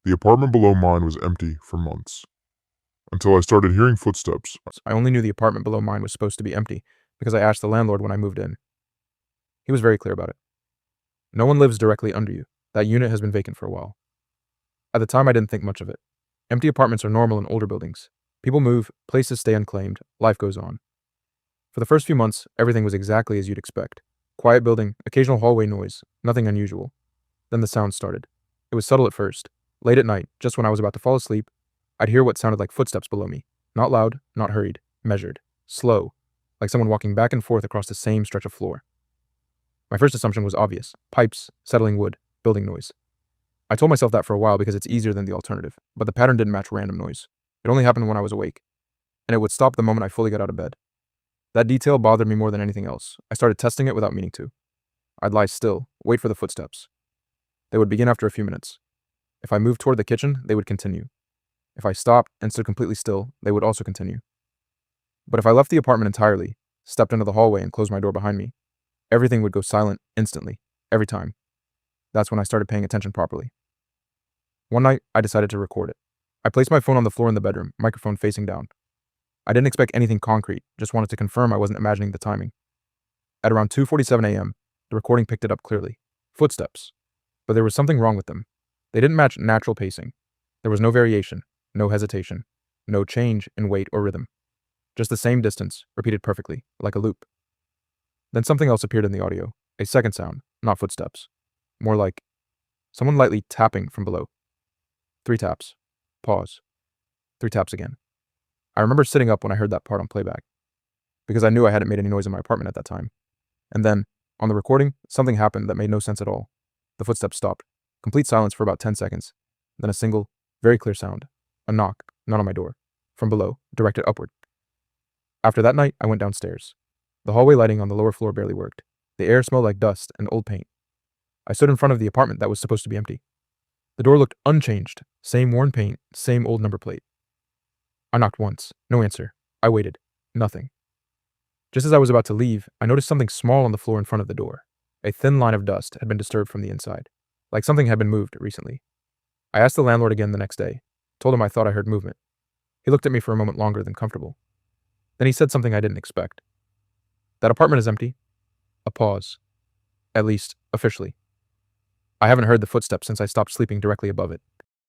The apartment below mine was empty for months, until I started hearing footsteps. I only knew the apartment below mine was supposed to be empty because I asked the landlord when I moved in. He was very clear about it. No one lives directly under you. That unit has been vacant for a while. At the time, I didn't think much of it. Empty apartments are normal in older buildings. People move, places stay unclaimed, life goes on. For the first few months, everything was exactly as you'd expect. Quiet building, occasional hallway noise, nothing unusual. Then the sound started. It was subtle at first. Late at night, just when I was about to fall asleep, I'd hear what sounded like footsteps below me. Not loud, not hurried, measured, slow, like someone walking back and forth across the same stretch of floor. My first assumption was obvious. Pipes, settling wood, building noise. I told myself that for a while because it's easier than the alternative, but the pattern didn't match random noise. It only happened when I was awake, and it would stop the moment I fully got out of bed. That detail bothered me more than anything else. I started testing it without meaning to. I'd lie still, wait for the footsteps. They would begin after a few minutes. If I moved toward the kitchen, they would continue. If I stopped and stood completely still, they would also continue. But if I left the apartment entirely, stepped into the hallway and closed my door behind me, everything would go silent instantly, every time. That's when I started paying attention properly. One night, I decided to record it. I placed my phone on the floor in the bedroom, microphone facing down. I didn't expect anything concrete, just wanted to confirm I wasn't imagining the timing. At around 2:47 a.m., the recording picked it up clearly. Footsteps. But there was something wrong with them. They didn't match natural pacing. There was no variation, no hesitation, no change in weight or rhythm. Just the same distance, repeated perfectly, like a loop. Then something else appeared in the audio, a second sound, not footsteps. More like someone lightly tapping from below. 3 taps. Pause. 3 taps again. I remember sitting up when I heard that part on playback, because I knew I hadn't made any noise in my apartment at that time. And then, on the recording, something happened that made no sense at all. The footsteps stopped. Complete silence for about 10 seconds. Then a single, very clear sound. A knock, not on my door. From below, directed upward. After that night, I went downstairs. The hallway lighting on the lower floor barely worked. The air smelled like dust and old paint. I stood in front of the apartment that was supposed to be empty. The door looked unchanged. Same worn paint, same old number plate. I knocked once. No answer. I waited. Nothing. Just as I was about to leave, I noticed something small on the floor in front of the door. A thin line of dust had been disturbed from the inside, like something had been moved recently. I asked the landlord again the next day, told him I thought I heard movement. He looked at me for a moment longer than comfortable. Then he said something I didn't expect. That apartment is empty. A pause. At least, officially. I haven't heard the footsteps since I stopped sleeping directly above it.